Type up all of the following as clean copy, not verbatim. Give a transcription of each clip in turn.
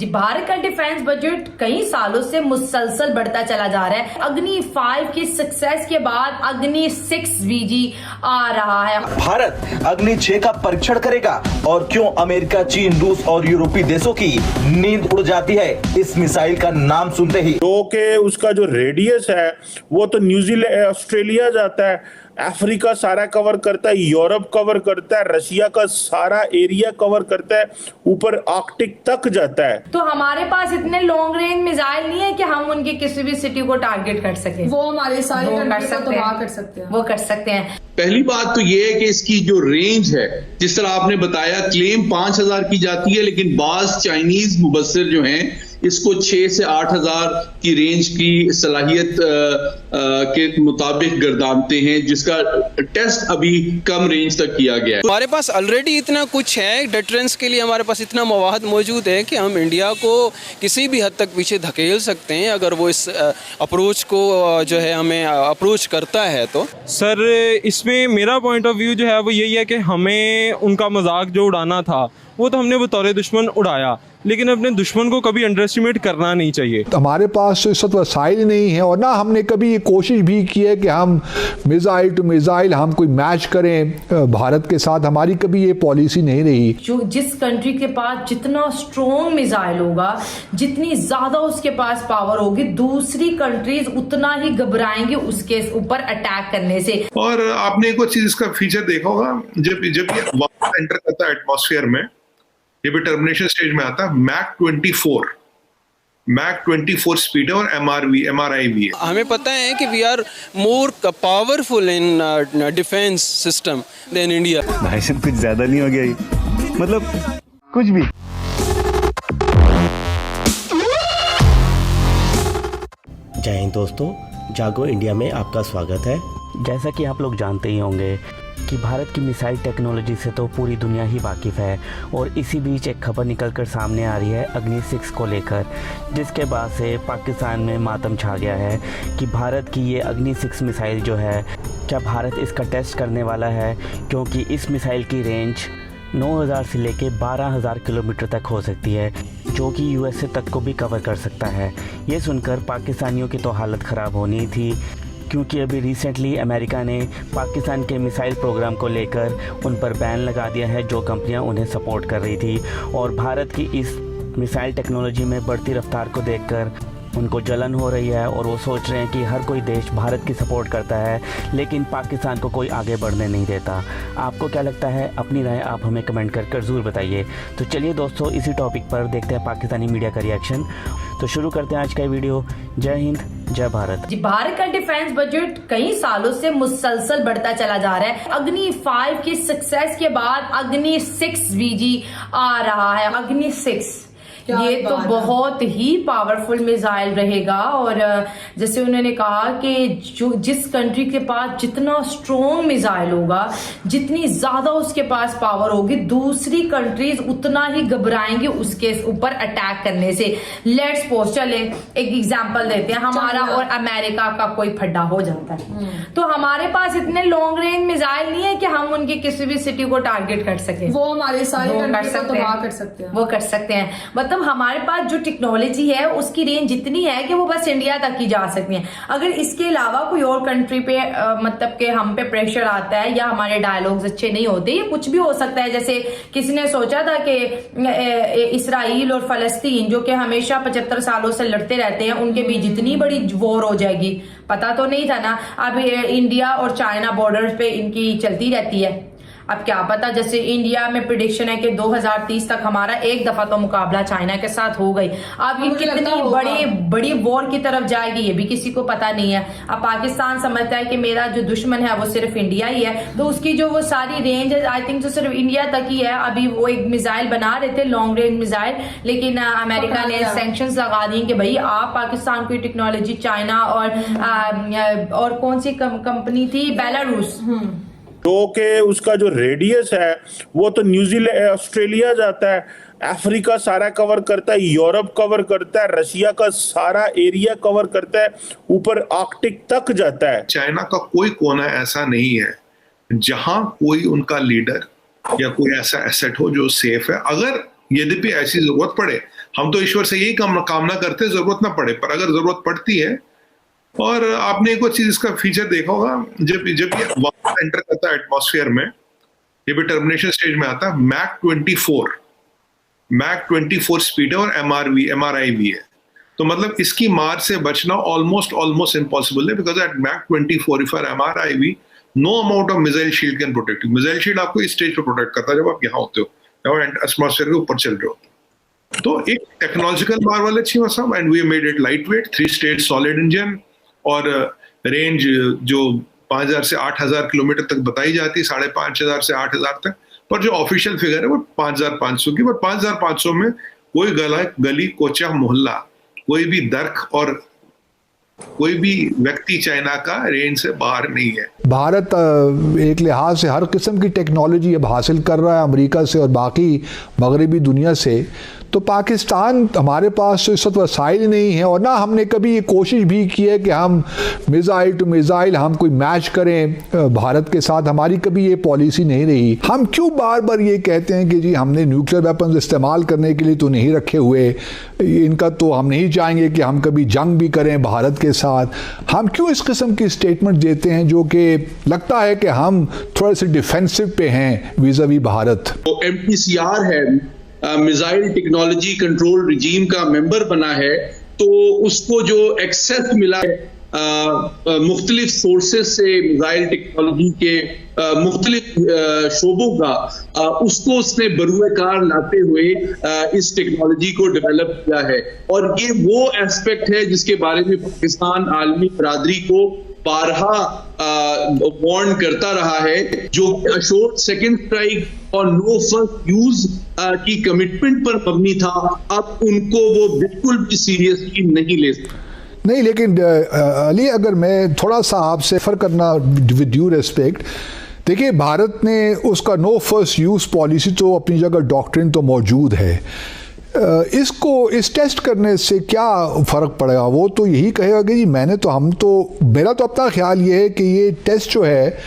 जी, भारत का defence budget कई सालों से मुसलसल बढ़ता चला जा रहा है। अग्नि 5 की सक्सेस के बाद अग्नि 6 वीजी आ रहा है। भारत अग्नि 6 का परीक्षण करेगा और क्यों अमेरिका, चीन, रूस और यूरोपीय देशों की नींद उड़ जाती है इस मिसाइल का नाम सुनते ही। तो के उसका जो रेडियस है वो तो न्यूजीलैंड, ऑस्ट्रेलिया जाता है, अफ्रीका सारा कवर करता है, यूरोप कवर करता है, रशिया का सारा एरिया कवर करता है, ऊपर आर्कटिक तक जाता है। तो हमारे पास इतने लॉन्ग रेंज मिसाइल नहीं है कि हम उनकी किसी भी सिटी को टारगेट कर सके। वो हमारे सारे कंट्री को तबाह कर सकते हैं। वो कर सकते हैं। पहली बात तो ये है कि इसकी जो रेंज है, जिस तरह आपने बताया, क्लेम 5000 की जाती है, लेकिन बाज चाइनीज मुबस्सिर जो हैं इसको 6 से 8000 की रेंज की सलाहियत के मुताबिक गर्दानते हैं, जिसका टेस्ट अभी कम रेंज तक किया गया है। हमारे पास ऑलरेडी इतना कुछ है, डिटरेंस के लिए हमारे पास इतना मवाद मौजूद है कि हम इंडिया को किसी भी हद तक पीछे धकेल सकते हैं अगर वो इस अप्रोच को जो है हमें अप्रोच करता है तो। सर, इसमें मेरा पॉइंट ऑफ व्यू जो है वो यही है कि हमें उनका मजाक जो उड़ाना था वो तो हमने बतौर दुश्मन उड़ाया, लेकिन अपने दुश्मन को कभी अंडर एस्टिमेट करना नहीं चाहिए। हमारे पास इस वक्त वसाइल नहीं है और ना हमने कभी ये कोशिश भी की है कि हम मिसाइल टू मिसाइल हम कोई मैच करें भारत के साथ। हमारी कभी ये पॉलिसी नहीं रही। जो जिस कंट्री के पास जितना स्ट्रॉन्ग मिसाइल होगा, जितनी ज्यादा उसके पास पावर होगी, दूसरी कंट्रीज उतना ही घबराएंगे उसके ऊपर अटैक करने से। और आपने एक और चीज इसका फीचर देखा होगा, जब ये एंटर करता है एटमॉस्फेयर में, ये भी टर्मिनेशन स्टेज में आता है, मैक 24 स्पीड है और MRI भी है। हमें पता है कि we are more powerful in defence system than India. भाई साहब कुछ ज्यादा नहीं हो गया ये? मतलब कुछ भी। जय हिंद दोस्तों, जागो इंडिया में आपका स्वागत है। जैसा कि आप लोग जानते ही होंगे कि भारत की मिसाइल टेक्नोलॉजी से तो पूरी दुनिया ही वाकिफ़ है, और इसी बीच एक खबर निकलकर सामने आ रही है अग्नि 6 को लेकर, जिसके बाद से पाकिस्तान में मातम छा गया है कि भारत की ये अग्नि 6 मिसाइल जो है, क्या भारत इसका टेस्ट करने वाला है, क्योंकि इस मिसाइल की रेंज 9000 से लेकर 12000 किलोमीटर तक हो सकती है, जो कि USA तक को भी कवर कर सकता है। ये सुनकर पाकिस्तानियों की तो हालत ख़राब होनी थी, क्योंकि अभी रिसेंटली अमेरिका ने पाकिस्तान के मिसाइल प्रोग्राम को लेकर उन पर बैन लगा दिया है, जो कंपनियां उन्हें सपोर्ट कर रही थी। और भारत की इस मिसाइल टेक्नोलॉजी में बढ़ती रफ्तार को देखकर उनको जलन हो रही है, और वो सोच रहे हैं कि हर कोई देश भारत की सपोर्ट करता है, लेकिन पाकिस्तान को कोई आगे बढ़ने नहीं देता। आपको क्या लगता है? अपनी राय आप हमें कमेंट कर ज़रूर बताइए। तो चलिए दोस्तों, इसी टॉपिक पर देखते हैं पाकिस्तानी मीडिया का रिएक्शन। तो शुरू करते हैं आज का वीडियो। जय हिंद, जय भारत। जी, भारत का डिफेंस बजट कई सालों से मुसलसल बढ़ता चला जा रहा है। अग्नि 5 की सक्सेस के बाद अग्नि 6 वीजी आ रहा है। अग्नि 6 ये तो बहुत ही पावरफुल मिसाइल रहेगा, और जैसे उन्होंने कहा कि जो जिस कंट्री के पास जितना स्ट्रॉन्ग मिसाइल होगा, जितनी ज्यादा उसके पास पावर होगी, दूसरी कंट्रीज उतना ही घबराएंगे उसके ऊपर अटैक करने से। लेट्स सपोज, चले एक एग्जांपल देते हैं, हमारा और अमेरिका का कोई फड्डा हो जाता है, तो हमारे पास इतने लॉन्ग रेंज मिसाइल नहीं है कि हम उनकी किसी भी सिटी को टारगेट कर सके। वो हमारे सारे कंट्री को तबाह कर सकते हैं। वो कर सकते हैं। मतलब हमारे पास जो टेक्नोलॉजी है उसकी रेंज इतनी है कि वो बस इंडिया तक ही जा सकती है। अगर इसके अलावा कोई और कंट्री पे मतलब कि हम पे प्रेशर आता है, या हमारे डायलॉग्स अच्छे नहीं होते, ये कुछ भी हो सकता है। जैसे किसी ने सोचा था कि इसराइल और फलस्तीन, जो कि हमेशा 75 सालों से लड़ते रहते हैं, उनके बीच जितनी बड़ी वॉर हो जाएगी, पता तो नहीं था ना। अब इंडिया और चाइना बॉर्डर पे इनकी चलती रहती है। अब क्या पता, जैसे इंडिया में प्रिडिक्शन है कि 2030 तक हमारा एक दफा तो मुकाबला चाइना के साथ हो गई। अब ये कितनी बड़ी वॉर की तरफ जाएगी ये भी किसी को पता नहीं है। अब पाकिस्तान समझता है कि मेरा जो दुश्मन है वो सिर्फ इंडिया ही है, तो उसकी जो वो सारी रेंज है आई थिंक तो सिर्फ इंडिया तक ही है। अभी वो एक मिसाइल बना रहे थे, लॉन्ग रेंज मिसाइल, लेकिन अमेरिका ने सैंक्शंस लगा दी कि भाई आप पाकिस्तान की टेक्नोलॉजी, चाइना और कौन सी कंपनी थी, बेलारूस, तो के उसका जो रेडियस है वो तो न्यूजीलैंड, ऑस्ट्रेलिया जाता है, अफ्रीका सारा कवर करता है, यूरोप कवर करता है, रशिया का सारा एरिया कवर करता है, ऊपर आर्कटिक तक जाता है। चाइना का कोई कोना ऐसा नहीं है जहां कोई उनका लीडर या कोई ऐसा एसेट हो जो सेफ है। अगर यद्यपि ऐसी जरूरत पड़े हम तो ईश्वर से यही कामना करते हैं जरूरत ना पड़े, पर अगर जरूरत पड़ती है। और आपने एक और चीज इसका फीचर देखा होगा, जब ये एंटर करता है एटमॉस्फेयर में, ये भी टर्मिनेशन स्टेज में आता है, मैक 24 स्पीड है और MRI भी है। तो मतलब इसकी मार से बचना ऑलमोस्ट इम्पॉसिबल है, because at Mach 24 if MRI भी no amount of missile shield can protect you. Missile shield आपको इस स्टेज पर प्रोटेक्ट करता है जब आप यहाँ होते हो, जब एटमॉस्फेयर के ऊपर चल रहे हो। तो एक टेक्नोलॉजिकल मार्वल है Cheema, and we made it light weight, 3 stage solid engine, और रेंज जो 5000 से 8000 किलोमीटर तक बताई जाती है, 5500 से 8000 तक, पर जो ऑफिशियल फिगर है वो 5500 की। पर 5500 में कोई गली कोचा मोहल्ला, कोई भी दर्क और कोई भी व्यक्ति चाइना का रेंज से बाहर नहीं है। भारत एक लिहाज से हर किस्म की टेक्नोलॉजी अब हासिल कर रहा है अमेरिका से और बाकी मगरबी दुनिया से। तो पाकिस्तान, हमारे पास तो इस वक्त वसाइल नहीं है, और ना हमने कभी ये कोशिश भी की है कि हम मिसाइल टू मिसाइल हम कोई मैच करें भारत के साथ। हमारी कभी ये पॉलिसी नहीं रही। हम क्यों बार बार ये कहते हैं कि जी हमने न्यूक्लियर वेपन्स इस्तेमाल करने के लिए तो नहीं रखे हुए, इनका तो हम नहीं चाहेंगे कि हम कभी जंग भी करें भारत के साथ। हम क्यों इस किस्म की स्टेटमेंट देते हैं जो कि लगता है कि हम थोड़े से डिफेंसिव पे हैं वीज़ावी भारत। तो MTCR है, मिसाइल टेक्नोलॉजी कंट्रोल रिजीम का मेंबर बना है, तो उसको जो एक्सेस मिला है मुख्तलिफ सोर्सेज से मिसाइल टेक्नोलॉजी के मुख्तलिफ शोबों का, उसको उसने बरूएकार लाते हुए इस टेक्नोलॉजी को डेवलप किया है। और ये वो एस्पेक्ट है जिसके बारे में पाकिस्तान आलमी बरादरी को बारहा वार्न करता रहा है, जो अशोर्ड सेकंड स्ट्राइक और नो फर्स्ट यूज की कमिटमेंट पर मबनी था। अब उनको वो बिल्कुल भी सीरियसली नहीं ले सकते। नहीं, लेकिन अली, अगर मैं थोड़ा सा आपसे फर्क करना विद ड्यू रिस्पेक्ट, देखिए भारत ने उसका नो फर्स्ट यूज़ पॉलिसी तो अपनी जगह, डॉक्ट्रिन तो मौजूद है। इसको इस टेस्ट करने से क्या फ़र्क पड़ेगा? वो तो यही कहेगा कि जी मेरा तो अपना ख्याल ये है कि ये टेस्ट जो है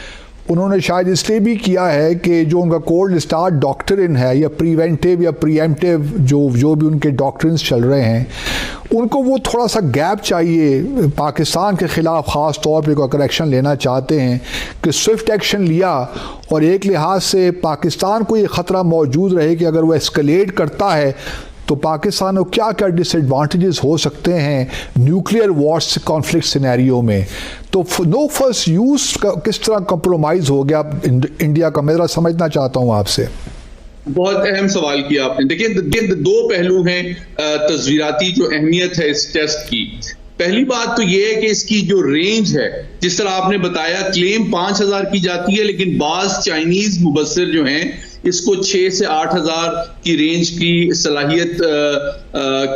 उन्होंने शायद इसलिए भी किया है कि जो उनका कोल्ड स्टार्ट डॉक्ट्रिन है या प्रिवेंटिव या प्रीएम्प्टिव जो भी उनके डॉक्ट्रिन्स चल रहे हैं, उनको वो थोड़ा सा गैप चाहिए पाकिस्तान के ख़िलाफ़, ख़ास तौर पे अगर एक्शन लेना चाहते हैं कि स्विफ्ट एक्शन लिया, और एक लिहाज से पाकिस्तान को ये ख़तरा मौजूद रहे कि अगर वो एस्केलेट करता है तो पाकिस्तान को क्या क्या डिसएडवांटेजेस हो सकते हैं न्यूक्लियर वॉर्स कॉन्फ्लिक्ट सिनेरियो में। तो नो फर्स्ट यूज़ किस तरह कंप्रोमाइज़ हो गया इंडिया का, मेरा समझना चाहता हूँ आपसे। बहुत अहम सवाल किया आपने। देखिए, 2 पहलू हैं तस्वीराती जो अहमियत है इस टेस्ट की। पहली बात तो ये है कि इसकी जो रेंज है, जिस तरह आपने बताया, क्लेम 5000 की जाती है, लेकिन बाज चाइनीज मुबस्सिर जो हैं इसको 6 से 8000 की रेंज की सलाहियत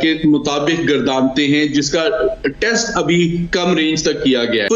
के मुताबिक गर्दानते हैं, जिसका टेस्ट अभी कम रेंज तक किया गया है।